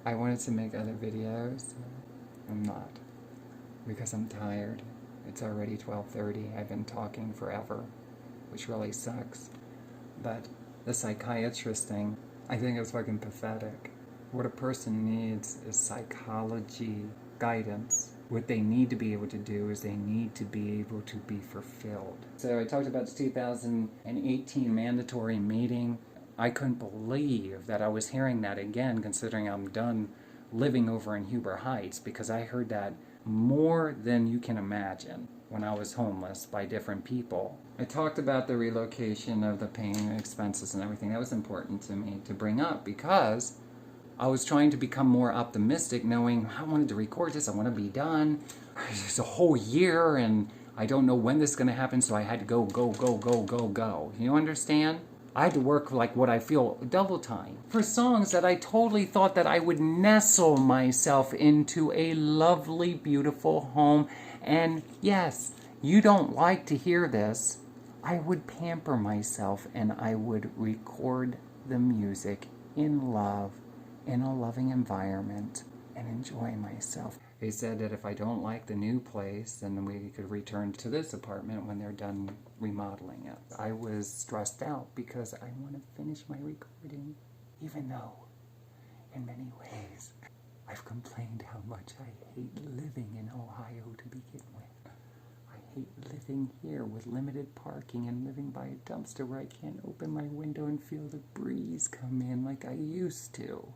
I wanted to make other videos. I'm not, because I'm tired. It's already 12:30. I've been talking forever, which really sucks. But the psychiatrist thing, I think is fucking pathetic. What a person needs is psychology guidance. What they need to be able to do is they need to be able to be fulfilled. So I talked about the 2018 mandatory meeting. I couldn't believe that I was hearing that again, considering I'm done living over in Huber Heights, because I heard that more than you can imagine when I was homeless by different people. I talked about the relocation of the pain and expenses and everything. That was important to me to bring up because I was trying to become more optimistic, knowing I wanted to record this, I want to be done. It's a whole year and I don't know when this is going to happen, so I had to go. You understand? I had to work like what I feel double time for songs that I totally thought that I would nestle myself into a lovely, beautiful home. And yes, you don't like to hear this. I would pamper myself and I would record the music in love, in a loving environment, and enjoy myself. They said that if I don't like the new place, then we could return to this apartment when they're done remodeling it. I was stressed out because I want to finish my recording, even though, in many ways, I've complained how much I hate living in Ohio to begin with. I hate living here with limited parking and living by a dumpster where I can't open my window and feel the breeze come in like I used to.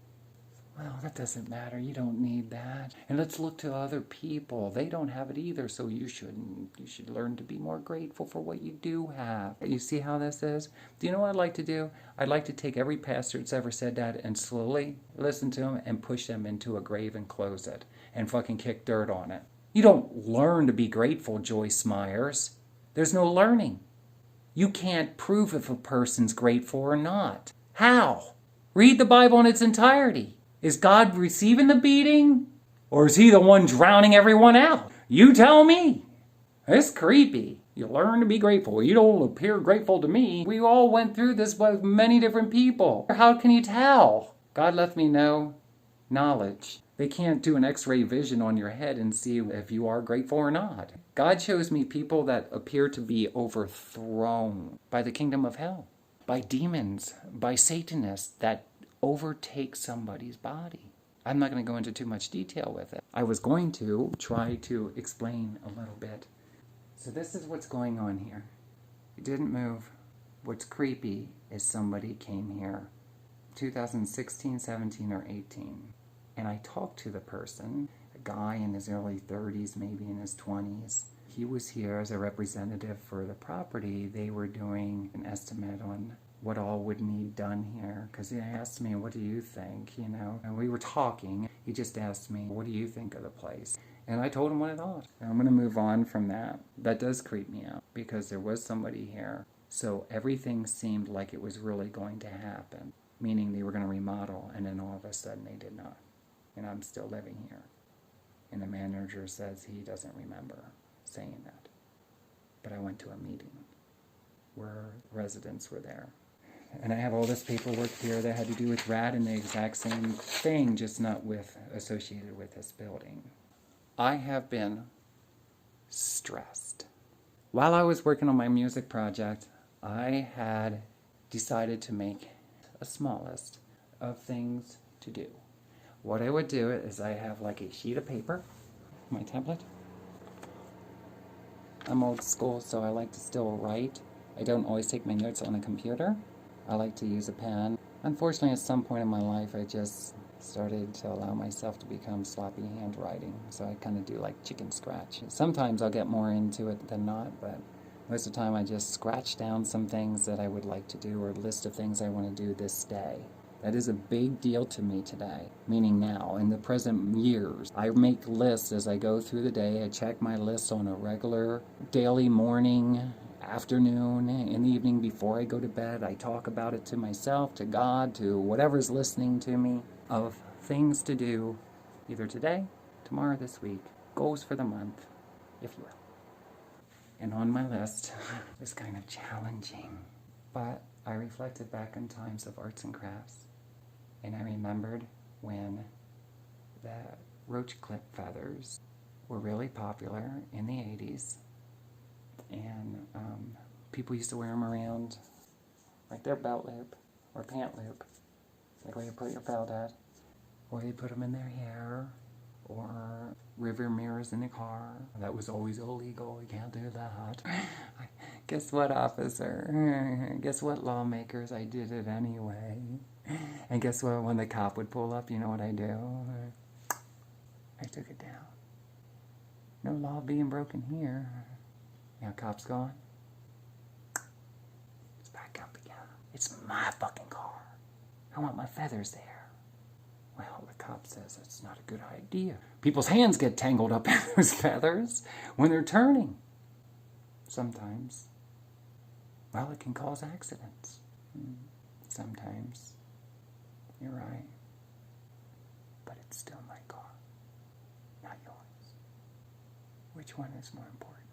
Well, that doesn't matter. You don't need that. And let's look to other people. They don't have it either, so you shouldn't. You should learn to be more grateful for what you do have. You see how this is? Do you know what I'd like to do? I'd like to take every pastor that's ever said that and slowly listen to them and push them into a grave and close it and fucking kick dirt on it. You don't learn to be grateful, Joyce Myers. There's no learning. You can't prove if a person's grateful or not. How? Read the Bible in its entirety. Is God receiving the beating? Or is he the one drowning everyone out? You tell me. It's creepy. You learn to be grateful. You don't appear grateful to me. We all went through this with many different people. How can you tell? God left me no knowledge. They can't do an x-ray vision on your head and see if you are grateful or not. God shows me people that appear to be overthrown by the kingdom of hell, by demons, by Satanists that overtake somebody's body. I'm not going to go into too much detail with it. I was going to try to explain a little bit. So this is what's going on here. It didn't move. What's creepy is somebody came here 2016, 17, or 18. And I talked to the person, a guy in his early 30s, maybe in his 20s. He was here as a representative for the property. They were doing an estimate on what all would need done here, because he asked me, what do you think, and we were talking. He just asked me, what do you think of the place? And I told him what I thought. And I'm going to move on from that. That does creep me out, because there was somebody here, so everything seemed like it was really going to happen, meaning they were going to remodel, and then all of a sudden they did not. And I'm still living here. And the manager says he doesn't remember saying that. But I went to a meeting where residents were there. And I have all this paperwork here that had to do with RAD and the exact same thing, just not associated with this building. I have been stressed. While I was working on my music project, I had decided to make a small list of things to do. What I would do is I have like a sheet of paper, my tablet. I'm old school, so I like to still write. I don't always take my notes on a computer. I like to use a pen. Unfortunately, at some point in my life, I just started to allow myself to become sloppy handwriting. So I kind of do like chicken scratch. Sometimes I'll get more into it than not, but most of the time I just scratch down some things that I would like to do, or a list of things I want to do this day. That is a big deal to me today, meaning now, in the present years. I make lists as I go through the day. I check my lists on a regular, daily, morning, afternoon, in the evening before I go to bed. I talk about it to myself, to God, to whatever's listening to me, of things to do either today, tomorrow, this week, goals for the month, if you will. And on my list, it was kind of challenging, but I reflected back on times of arts and crafts, and I remembered when that roach clip feathers were really popular in the 80s. And people used to wear them around like their belt loop or pant loop, like where you put your belt at. Or they put them in their hair, or river mirrors in the car. That was always illegal. You can't do that. Guess what, officer? Guess what, lawmakers? I did it anyway. And guess what? When the cop would pull up, you know what I do? I took it down. No law being broken here. Now, cop's gone. It's back up again. It's my fucking car. I want my feathers there. Well, the cop says it's not a good idea. People's hands get tangled up in those feathers when they're turning. Sometimes. Well, it can cause accidents. Sometimes. You're right. But it's still my car, not yours. Which one is more important?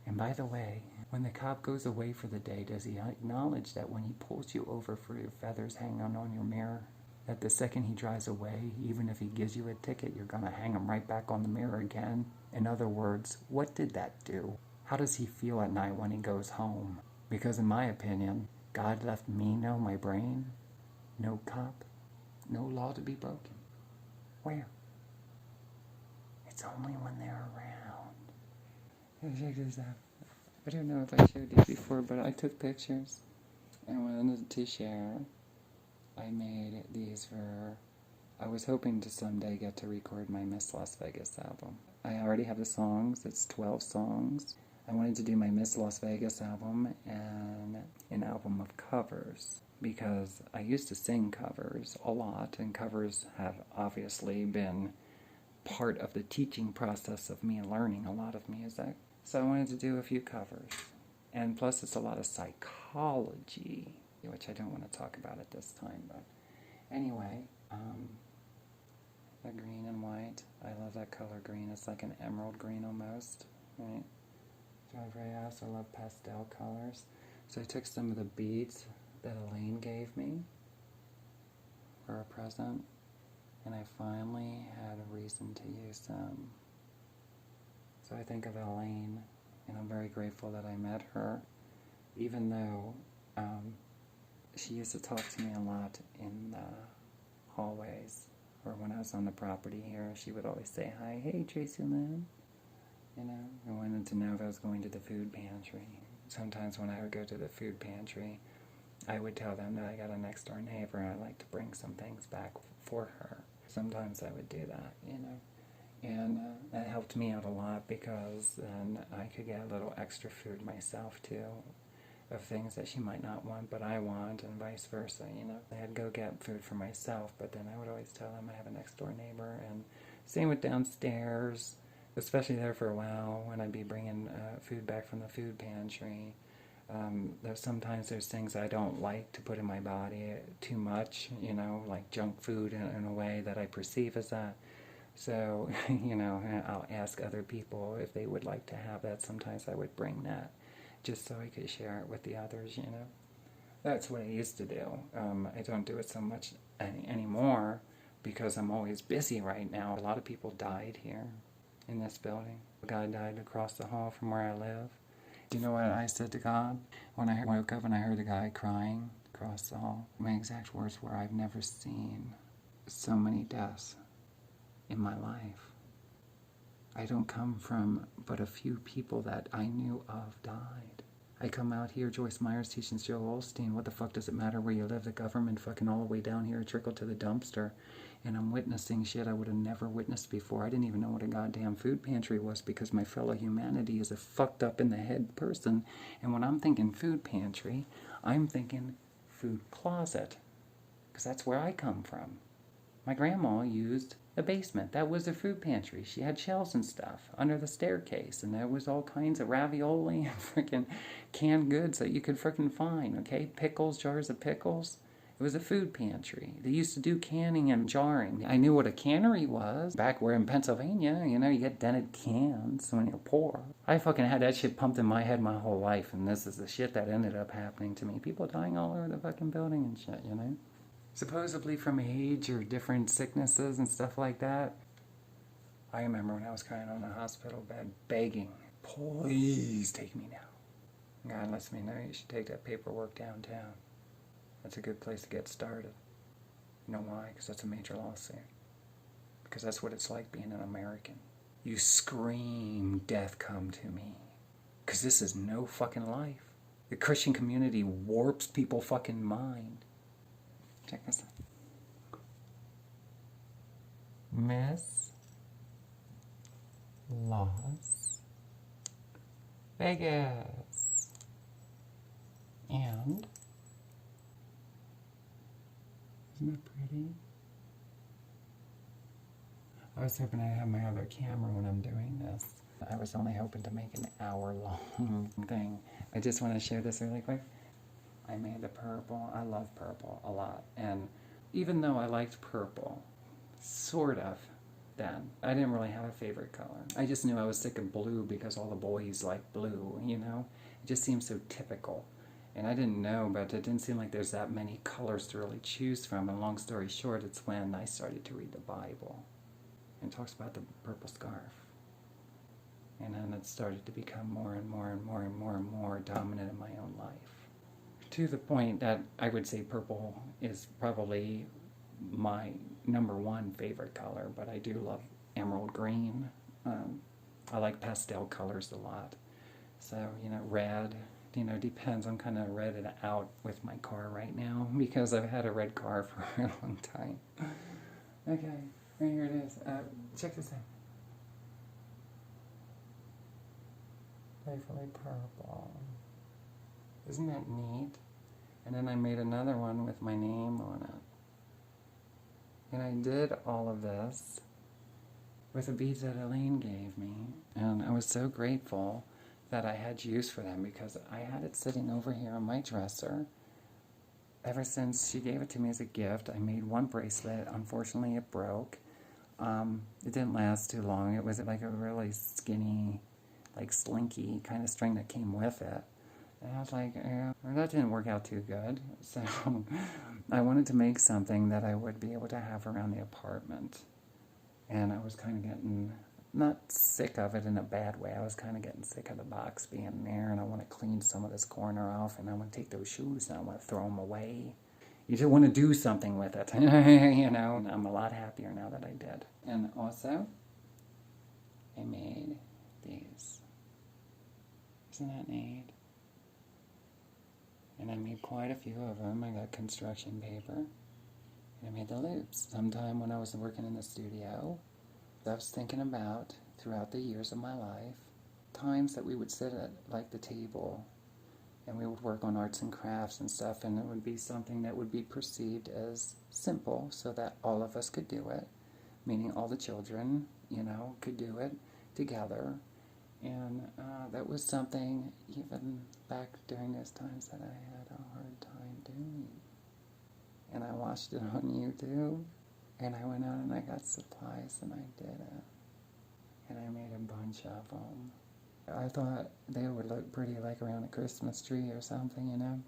And by the way, when the cop goes away for the day, does he acknowledge that when he pulls you over for your feathers hanging on your mirror, that the second he drives away, even if he gives you a ticket, you're going to hang him right back on the mirror again? In other words, what did that do? How does he feel at night when he goes home? Because in my opinion, God left me my brain, no cop, no law to be broken. Where? It's only when they're around. Check this out. I don't know if I showed you before, but I took pictures and wanted to share. I made these I was hoping to someday get to record my Miss Las Vegas album. I already have the songs, it's 12 songs. I wanted to do my Miss Las Vegas album and an album of covers, because I used to sing covers a lot, and covers have obviously been part of the teaching process of me learning a lot of music. So I wanted to do a few covers. And plus it's a lot of psychology, which I don't want to talk about at this time, but anyway, the green and white, I love that color green. It's like an emerald green almost, right? I also love pastel colors. So I took some of the beads that Elaine gave me for a present, and I finally had a reason to use them. So I think of Elaine, and I'm very grateful that I met her, even though she used to talk to me a lot in the hallways, or when I was on the property here. She would always say, "Hi, hey, Tracilyn." You know, I wanted to know if I was going to the food pantry. Sometimes when I would go to the food pantry, I would tell them that I got a next door neighbor and I'd like to bring some things back for her. Sometimes I would do that, you know. And that helped me out a lot, because then I could get a little extra food myself too, of things that she might not want but I want, and vice versa, you know. I'd go get food for myself, but then I would always tell them I have a next door neighbor. And same with downstairs, especially there for a while when I'd be bringing food back from the food pantry. Sometimes there's things I don't like to put in my body too much, you know, like junk food in a way that I perceive as that. So, you know, I'll ask other people if they would like to have that. Sometimes I would bring that just so I could share it with the others, you know. That's what I used to do. I don't do it so much anymore because I'm always busy right now. A lot of people died here in this building. A guy died across the hall from where I live. Do you know what I said to God when I woke up and I heard a guy crying across the hall? My exact words were, "I've never seen so many deaths in my life. I don't come from but a few people that I knew of died. I come out here, Joyce Myers teaching Joe Olstein, what the fuck does it matter where you live? The government fucking all the way down here trickled to the dumpster. And I'm witnessing shit I would have never witnessed before. I didn't even know what a goddamn food pantry was, because my fellow humanity is a fucked up in the head person. And when I'm thinking food pantry, I'm thinking food closet, because that's where I come from. My grandma used the basement. That was a food pantry. She had shelves and stuff under the staircase, and there was all kinds of ravioli and freaking canned goods that you could freaking find, okay? Pickles, jars of pickles. It was a food pantry. They used to do canning and jarring. I knew what a cannery was back where in Pennsylvania, you know, you get dented cans when you're poor. I fucking had that shit pumped in my head my whole life, and this is the shit that ended up happening to me. People dying all over the fucking building and shit, you know? supposedly from age or different sicknesses and stuff like that. I remember when I was crying on the hospital bed, begging, please take me now. God lets me know you should take that paperwork downtown. That's a good place to get started. You know why? Because that's a major lawsuit. Because that's what it's like being an American. You scream, death come to me. Because this is no fucking life. The Christian community warps people's fucking mind. Check this out. Miss Las Vegas. And isn't that pretty? I was hoping I'd have my other camera when I'm doing this. I was only hoping to make an hour-long thing. I just want to share this really quick. I made the purple. I love purple a lot. And even though I liked purple, sort of, then, I didn't really have a favorite color. I just knew I was sick of blue because all the boys like blue, you know? It just seems so typical. And I didn't know, but it didn't seem like there's that many colors to really choose from. And long story short, it's when I started to read the Bible. And it talks about the purple scarf. And then it started to become more and more and more and more and more dominant in my own life. To the point that I would say purple is probably my #1 favorite color, but I do love emerald green. I like pastel colors a lot. So, you know, red, you know, depends. I'm kind of redded out with my car right now because I've had a red car for a long time. Okay, right here it is. Check this out. Playfully purple. Isn't that neat? And then I made another one with my name on it. And I did all of this with the beads that Elaine gave me. And I was so grateful that I had use for them because I had it sitting over here on my dresser. Ever since she gave it to me as a gift, I made one bracelet. Unfortunately, it broke. It didn't last too long. It was like a really skinny, like slinky kind of string that came with it. And I was like, that didn't work out too good. So I wanted to make something that I would be able to have around the apartment. And I was kind of getting, not sick of it in a bad way, I was kind of getting sick of the box being there, and I want to clean some of this corner off, and I want to take those shoes and I want to throw them away. You just want to do something with it, you know. And I'm a lot happier now that I did. And also, I made these. Isn't that neat? And I made quite a few of them. I got construction paper. And I made the loops. Sometime when I was working in the studio, I was thinking about, throughout the years of my life, times that we would sit at, like, the table, and we would work on arts and crafts and stuff, and it would be something that would be perceived as simple, so that all of us could do it, meaning all the children, you know, could do it together. And that was something, even back during those times, that I had a hard time doing. And I watched it on YouTube, and I went out and I got supplies, and I did it. And I made a bunch of them. I thought they would look pretty, like around a Christmas tree or something, you know?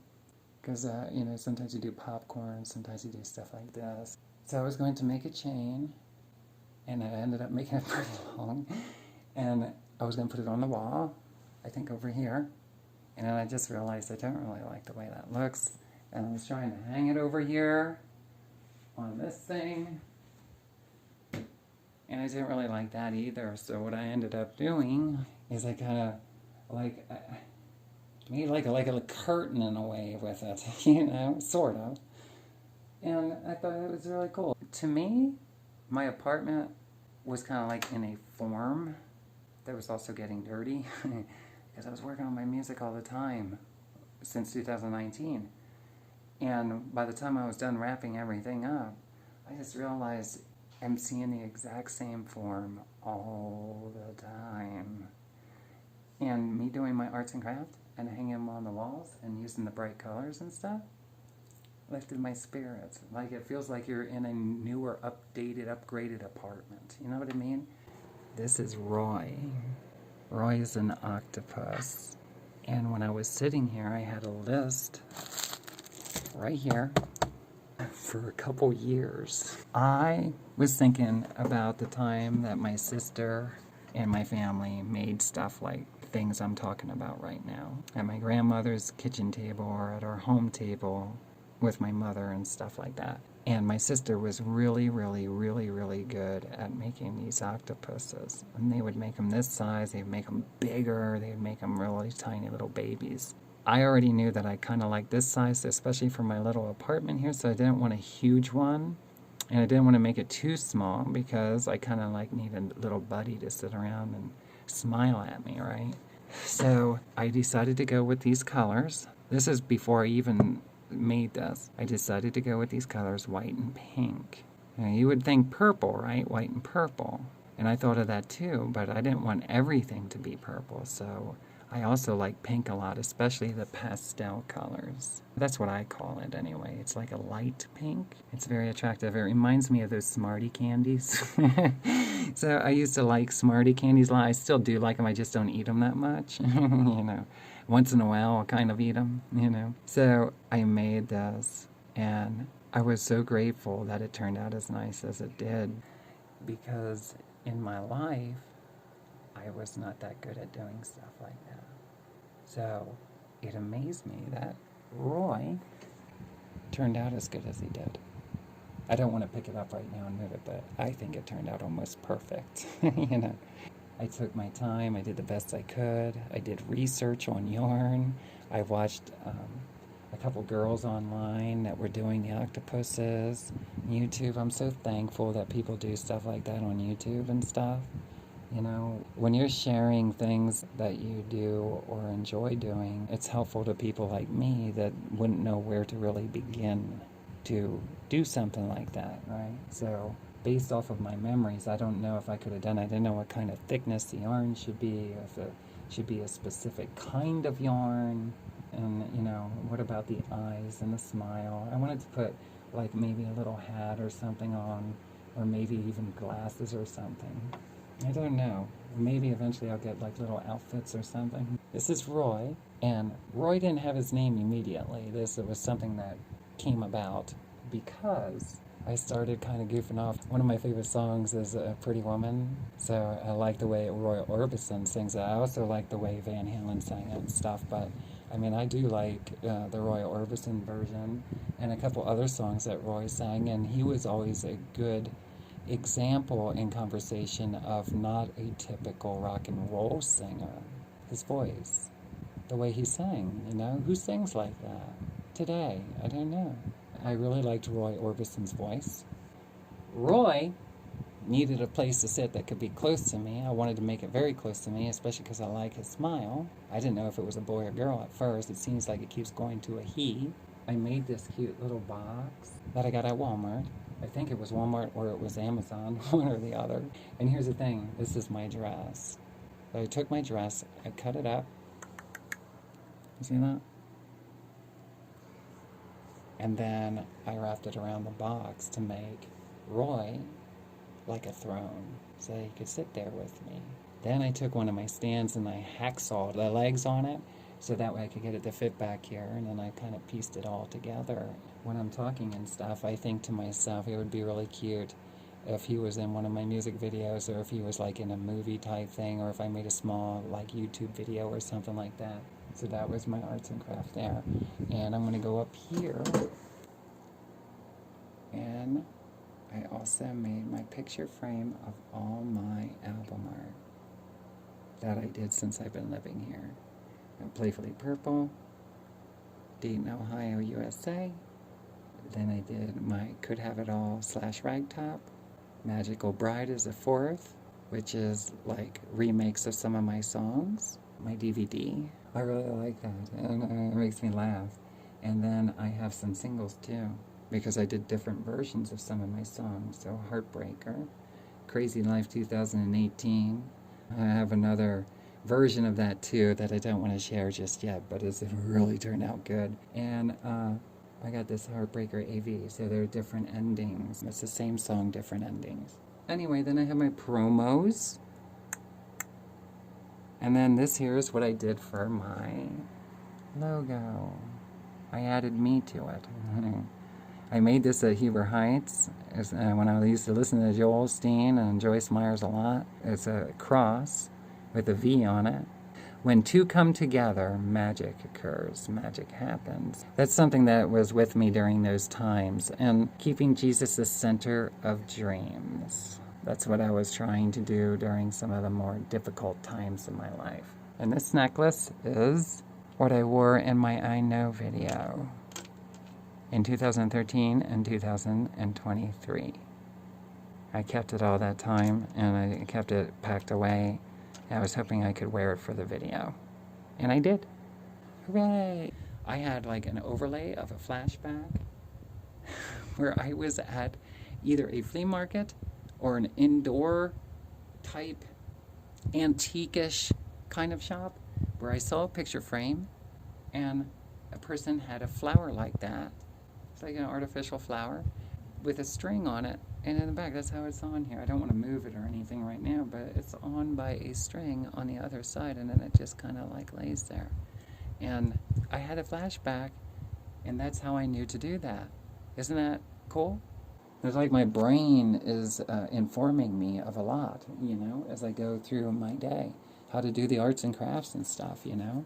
Because, you know, sometimes you do popcorn, sometimes you do stuff like this. So I was going to make a chain, and I ended up making it pretty long. And I was going to put it on the wall, I think over here. And then I just realized I don't really like the way that looks. And I was trying to hang it over here on this thing. And I didn't really like that either. So what I ended up doing is I kind of like made like a curtain in a way with it, you know, sort of. And I thought it was really cool. To me, my apartment was kind of like in a form that was also getting dirty because I was working on my music all the time since 2019. And by the time I was done wrapping everything up, I just realized I'm seeing the exact same form all the time. And me doing my arts and crafts and hanging them on the walls and using the bright colors and stuff lifted my spirits. Like, it feels like you're in a newer, updated, upgraded apartment. You know what I mean? This is Roy. Roy is an octopus. And when I was sitting here, I had a list right here for a couple years. I was thinking about the time that my sister and my family made stuff like things I'm talking about right now. At my grandmother's kitchen table or at our home table with my mother and stuff like that. And my sister was really, really, really, really good at making these octopuses. And they would make them this size, they would make them bigger, they would make them really tiny little babies. I already knew that I kind of liked this size, especially for my little apartment here, so I didn't want a huge one. And I didn't want to make it too small because I kind of like need a little buddy to sit around and smile at me, right? So I decided to go with these colors. This is before I even made this. I decided to go with these colors, white and pink. Now, you would think purple, right? White and purple. And I thought of that too, but I didn't want everything to be purple, so I also like pink a lot, especially the pastel colors. That's what I call it anyway. It's like a light pink. It's very attractive. It reminds me of those Smartie candies. So I used to like Smartie candies a lot. I still do like them. I just don't eat them that much. Once in a while I'll kind of eat them, So I made this, and I was so grateful that it turned out as nice as it did, because in my life, I was not that good at doing stuff like that. So it amazed me that Roy turned out as good as he did. I don't want to pick it up right now and move it, but I think it turned out almost perfect. I took my time, I did the best I could, I did research on yarn, I watched a couple girls online that were doing the octopuses, YouTube. I'm so thankful that people do stuff like that on YouTube and stuff. When you're sharing things that you do or enjoy doing, it's helpful to people like me that wouldn't know where to really begin to do something like that, right? So based off of my memories, I don't know if I could have done it. I didn't know what kind of thickness the yarn should be, if it should be a specific kind of yarn, and what about the eyes and the smile. I wanted to put like maybe a little hat or something on, or maybe even glasses or something. I don't know. Maybe eventually I'll get like little outfits or something. This is Roy, and Roy didn't have his name immediately. This was something that came about because I started kind of goofing off. One of my favorite songs is A Pretty Woman, so I like the way Roy Orbison sings it. I also like the way Van Halen sang it and stuff, but I do like the Roy Orbison version and a couple other songs that Roy sang, and he was always a good example in conversation of not a typical rock and roll singer. His voice, the way he sang, who sings like that today? I don't know. I really liked Roy Orbison's voice. Roy needed a place to sit that could be close to me. I wanted to make it very close to me, especially because I like his smile. I didn't know if it was a boy or girl at first. It seems like it keeps going to a he. I made this cute little box that I got at Walmart. I think it was Walmart or it was Amazon, one or the other. And here's the thing, this is my dress. So I took my dress, I cut it up. You see that? And then I wrapped it around the box to make Roy like a throne, so he could sit there with me. Then I took one of my stands and I hacksawed the legs on it, so that way I could get it to fit back here, and then I kind of pieced it all together. When I'm talking and stuff, I think to myself it would be really cute if he was in one of my music videos, or if he was like in a movie type thing, or if I made a small like YouTube video or something like that. So that was my arts and craft there. And I'm going to go up here, and I also made my picture frame of all my album art that I did since I've been living here. Playfully Purple, Dayton, Ohio, USA. Then I did my Could Have It All / Ragtop. Magical Bride is the fourth, which is like remakes of some of my songs. My DVD. I really like that, and it makes me laugh. And then I have some singles too, because I did different versions of some of my songs. So Heartbreaker, Crazy Life 2018. I have another version of that too that I don't want to share just yet, but it really turned out good. And I got this Heartbreaker AV, so there are different endings. It's the same song, different endings. Anyway, then I have my promos. And then this here is what I did for my logo. I added me to it. I made this at Huber Heights when I used to listen to Joel Osteen and Joyce Myers a lot. It's a cross with a V on it. When two come together, magic occurs, magic happens. That's something that was with me during those times, and keeping Jesus the center of dreams. That's what I was trying to do during some of the more difficult times in my life. And this necklace is what I wore in my I Know video in 2013 and 2023. I kept it all that time, and I kept it packed away. I was hoping I could wear it for the video. And I did. Hooray! I had like an overlay of a flashback where I was at either a flea market or an indoor type antique-ish kind of shop where I saw a picture frame and a person had a flower like that. It's like an artificial flower with a string on it. And in the back, that's how it's on here. I don't want to move it or anything right now, but it's on by a string on the other side, and then it just kind of like lays there. And I had a flashback, and that's how I knew to do that. Isn't that cool? It's like my brain is informing me of a lot, you know, as I go through my day. How to do the arts and crafts and stuff, you know.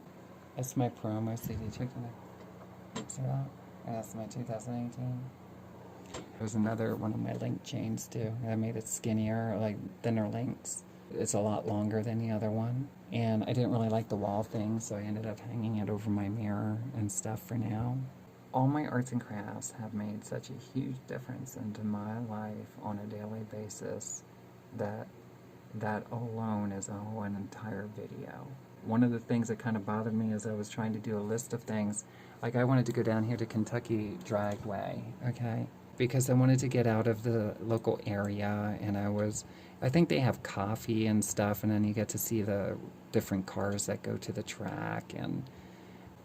That's my promo CD. Check it out. See that? That's my 2018. There's another one of my link chains too. I made it skinnier, like thinner links. It's a lot longer than the other one. And I didn't really like the wall thing, so I ended up hanging it over my mirror and stuff for now. All my arts and crafts have made such a huge difference into my life on a daily basis that alone is a whole entire video. One of the things that kind of bothered me is I was trying to do a list of things. Like I wanted to go down here to Kentucky Dragway, okay? Because I wanted to get out of the local area, and I think they have coffee and stuff, and then you get to see the different cars that go to the track, and,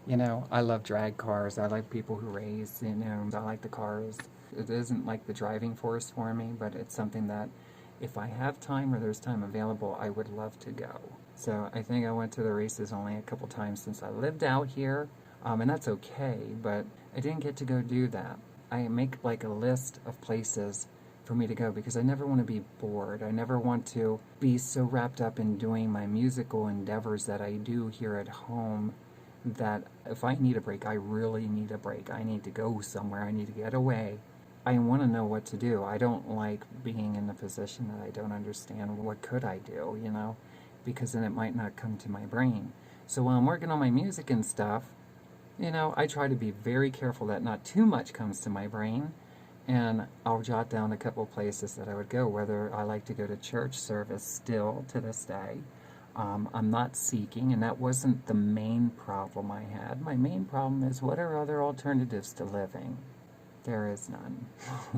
you know, I love drag cars. I like people who race, you know, I like the cars. It isn't like the driving force for me, but it's something that if I have time or there's time available, I would love to go. So I think I went to the races only a couple times since I lived out here, and that's okay, but I didn't get to go do that. I make like a list of places for me to go because I never want to be bored. I never want to be so wrapped up in doing my musical endeavors that I do here at home that if I need a break, I really need a break. I need to go somewhere. I need to get away. I want to know what to do. I don't like being in a position that I don't understand what could I do, you know, because then it might not come to my brain. So while I'm working on my music and stuff, you know, I try to be very careful that not too much comes to my brain, and I'll jot down a couple places that I would go, whether I like to go to church service still to this day. I'm not seeking, and that wasn't the main problem I had. My main problem is, what are other alternatives to living? There is none.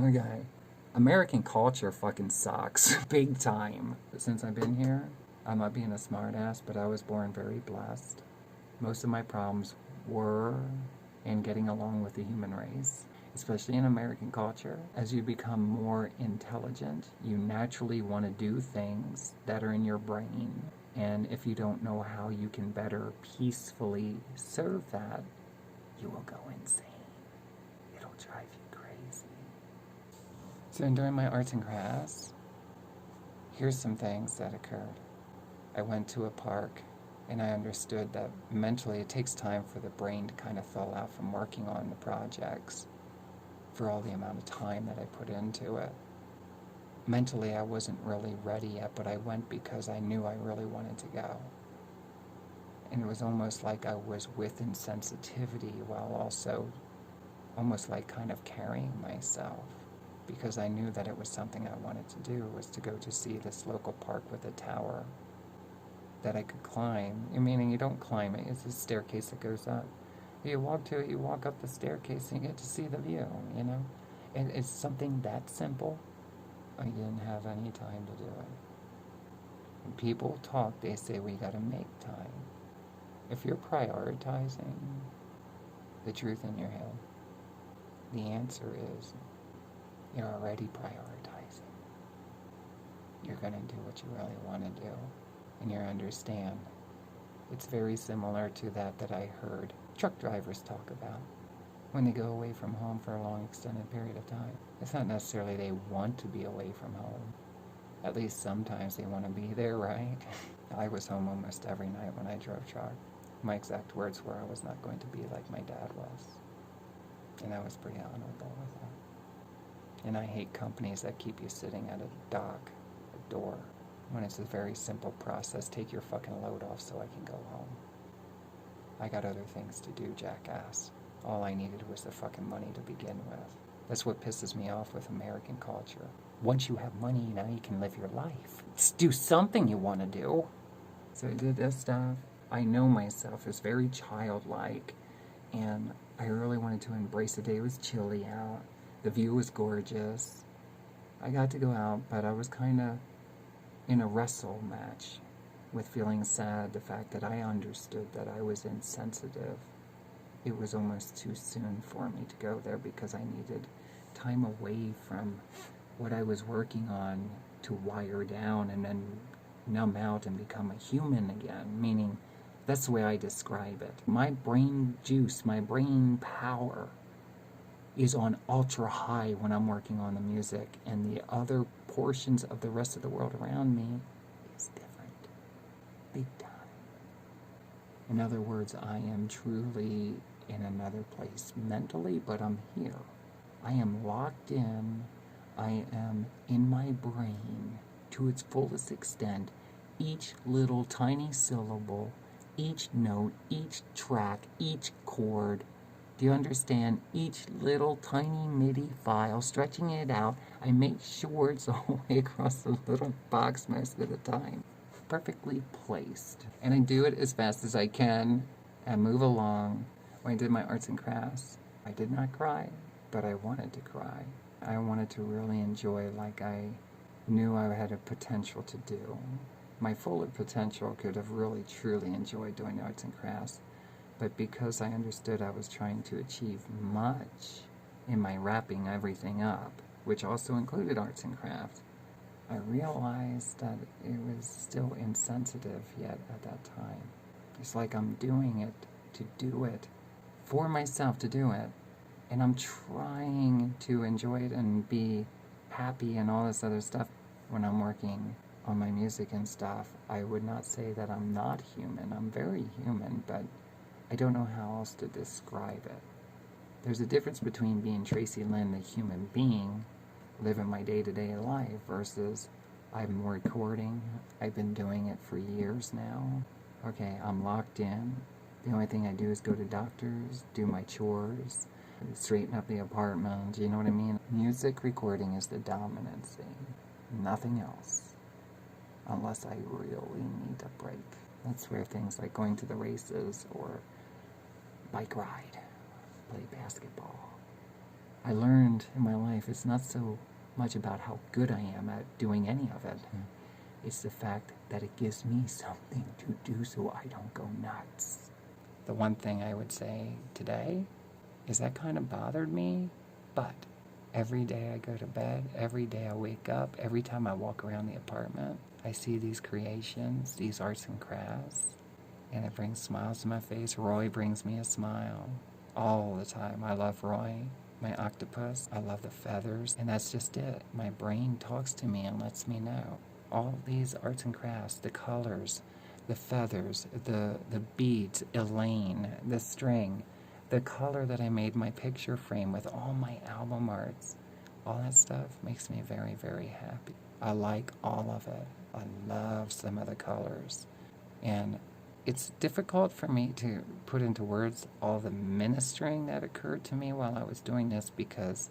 Okay. American culture fucking sucks. Big time. Since I've been here, I'm not being a smartass, but I was born very blessed. Most of my problems were in getting along with the human race, especially in American culture. As you become more intelligent, you naturally want to do things that are in your brain. And if you don't know how you can better peacefully serve that, you will go insane. It'll drive you crazy. So during my arts and crafts, here's some things that occurred. I went to a park, and I understood that mentally it takes time for the brain to kind of thaw out from working on the projects for all the amount of time that I put into it. Mentally, I wasn't really ready yet, but I went because I knew I really wanted to go. And it was almost like I was with insensitivity while also almost like kind of carrying myself, because I knew that it was something I wanted to do, was to go to see this local park with a tower that I could climb. Meaning you don't climb it, it's a staircase that goes up. You walk to it, you walk up the staircase, and you get to see the view, you know? And it's something that simple. I didn't have any time to do it. When people talk, they say we gotta make time. If you're prioritizing the truth in your head, the answer is you're already prioritizing. You're gonna do what you really want to do. And you understand. It's very similar to that I heard truck drivers talk about. when they go away from home for a long extended period of time. It's not necessarily they want to be away from home. At least sometimes they want to be there, right? I was home almost every night when I drove truck. My exact words were I was not going to be like my dad was. And I was pretty honorable with that. And I hate companies that keep you sitting at a dock, a door, when it's a very simple process. Take your fucking load off so I can go home. I got other things to do, jackass. All I needed was the fucking money to begin with. That's what pisses me off with American culture. Once you have money, now you can live your life. Just do something you want to do. So I did this stuff. I know myself as very childlike, and I really wanted to embrace the day. It was chilly out. The view was gorgeous. I got to go out, but I was kind of in a wrestle match with feeling sad, the fact that I understood that I was insensitive. It was almost too soon for me to go there because I needed time away from what I was working on to wire down and then numb out and become a human again, meaning that's the way I describe it. My brain juice, my brain power is on ultra high when I'm working on the music, and the other portions of the rest of the world around me is different. Big time. In other words, I am truly in another place mentally, but I'm here. I am locked in. I am in my brain to its fullest extent. Each little tiny syllable, each note, each track, each chord. Do you understand? Each little tiny MIDI file, stretching it out, I make sure it's all the way across the little box most of the time. Perfectly placed. And I do it as fast as I can and move along. When I did my arts and crafts, I did not cry, but I wanted to cry. I wanted to really enjoy like I knew I had a potential to do. My fuller potential could have really truly enjoyed doing arts and crafts, but because I understood I was trying to achieve much in my wrapping everything up, which also included arts and crafts, I realized that it was still insensitive yet at that time. It's like I'm doing it to do it, for myself to do it, and I'm trying to enjoy it and be happy and all this other stuff. When I'm working on my music and stuff, I would not say that I'm not human. I'm very human, but I don't know how else to describe it. There's a difference between being Tracilyn, the human being, living my day-to-day life, versus I'm recording. I've been doing it for years now. Okay, I'm locked in. The only thing I do is go to doctors, do my chores, straighten up the apartment, you know what I mean? Music recording is the dominant thing. Nothing else. Unless I really need a break. That's where things like going to the races or bike ride, play basketball. I learned in my life it's not so much about how good I am at doing any of it. It's the fact that it gives me something to do so I don't go nuts. The one thing I would say today is that kind of bothered me, but every day I go to bed, every day I wake up, every time I walk around the apartment, I see these creations, these arts and crafts, and it brings smiles to my face. Roy brings me a smile all the time. I love Roy, my octopus. I love the feathers, and that's just it. My brain talks to me and lets me know. All these arts and crafts, the colors, the feathers, the beads, Elaine, the string, the color that I made my picture frame with, all my album arts, all that stuff makes me very, very happy. I like all of it. I love some of the colors. And it's difficult for me to put into words all the ministering that occurred to me while I was doing this because,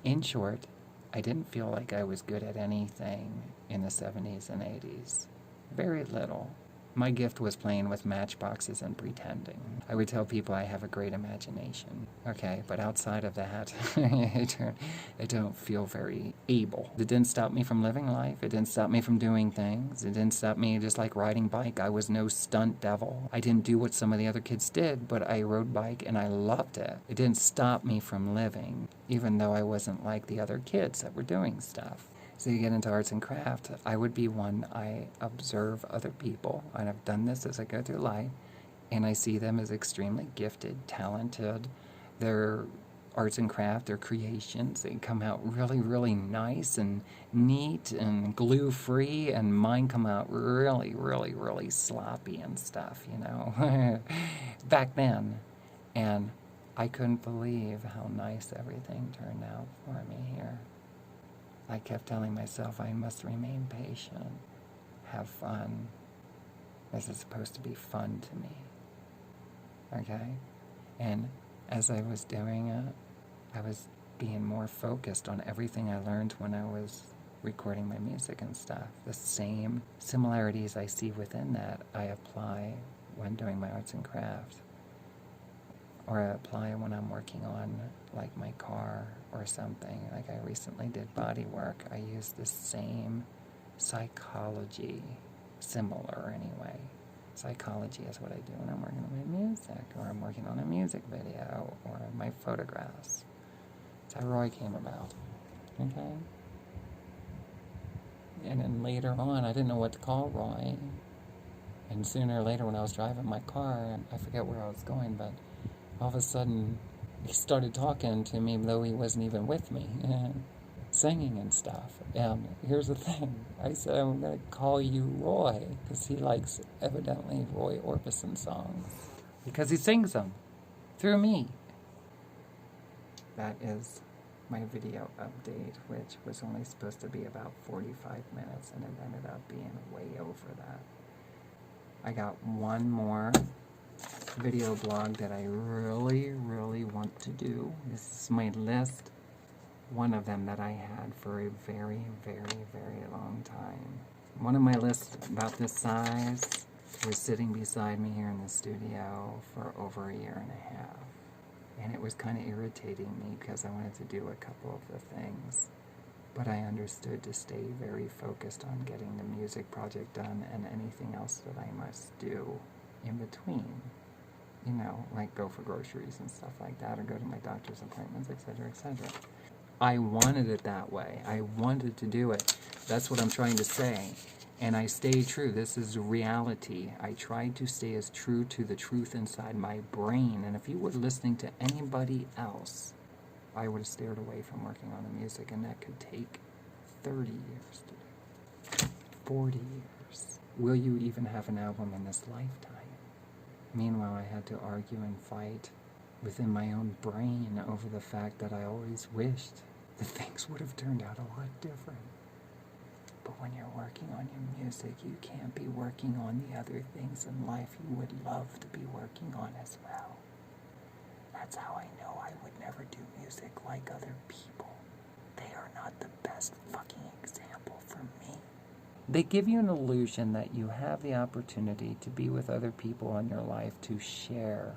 in short, I didn't feel like I was good at anything in the 70s and 80s. Very little. My gift was playing with matchboxes and pretending. I would tell people I have a great imagination. Okay, but outside of that, I don't feel very able. It didn't stop me from living life. It didn't stop me from doing things. It didn't stop me just like riding bike. I was no stunt devil. I didn't do what some of the other kids did, but I rode bike and I loved it. It didn't stop me from living, even though I wasn't like the other kids that were doing stuff. So you get into arts and craft, I would be one, I observe other people, and I've done this as I go through life, and I see them as extremely gifted, talented, their arts and craft, their creations, they come out really, really nice and neat and glue-free, and mine come out really, really, really sloppy and stuff, you know, back then. And I couldn't believe how nice everything turned out for me here. I kept telling myself I must remain patient, have fun. This is supposed to be fun to me, okay? And as I was doing it, I was being more focused on everything I learned when I was recording my music and stuff. The same similarities I see within that, I apply when doing my arts and crafts. Or I apply when I'm working on, like, my car or something. Like, I recently did body work. I use the same psychology, similar anyway. Psychology is what I do when I'm working on my music, or I'm working on a music video, or my photographs. That's how Roy came about, okay? And then later on, I didn't know what to call Roy. And sooner or later, when I was driving my car, I forget where I was going, but all of a sudden, he started talking to me, though he wasn't even with me, singing and stuff. And here's the thing. I said, I'm going to call you Roy, because he likes, evidently, Roy Orbison songs. Because he sings them through me. That is my video update, which was only supposed to be about 45 minutes, and it ended up being way over that. I got one more video blog that I really, really want to do. This is my list. One of them that I had for a very, very, very long time. One of my lists about this size was sitting beside me here in the studio for over a year and a half. And it was kind of irritating me because I wanted to do a couple of the things. But I understood to stay very focused on getting the music project done and anything else that I must do in between. You know, like go for groceries and stuff like that, or go to my doctor's appointments, etc., etc. I wanted it that way. I wanted to do it. That's what I'm trying to say. And I stayed true. This is reality. I tried to stay as true to the truth inside my brain. And if you were listening to anybody else, I would have steered away from working on the music, and that could take 30 years to do. 40 years. Will you even have an album in this lifetime? Meanwhile, I had to argue and fight within my own brain over the fact that I always wished that things would have turned out a lot different. But when you're working on your music, you can't be working on the other things in life you would love to be working on as well. That's how I know I would never do music like other people. They are not the best fucking example for me. They give you an illusion that you have the opportunity to be with other people in your life to share.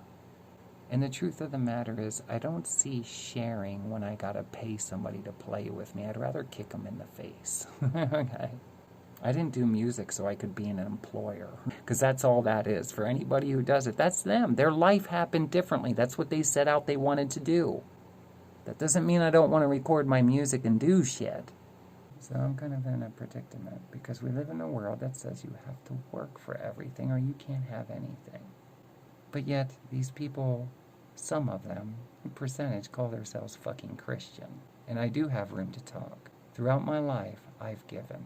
And the truth of the matter is, I don't see sharing when I gotta pay somebody to play with me. I'd rather kick them in the face. Okay? I didn't do music so I could be an employer. Because that's all that is. For anybody who does it, that's them. Their life happened differently. That's what they set out they wanted to do. That doesn't mean I don't want to record my music and do shit. So I'm kind of in a predicament, because we live in a world that says you have to work for everything or you can't have anything. But yet, these people, some of them, a percentage, call themselves fucking Christian. And I do have room to talk. Throughout my life, I've given.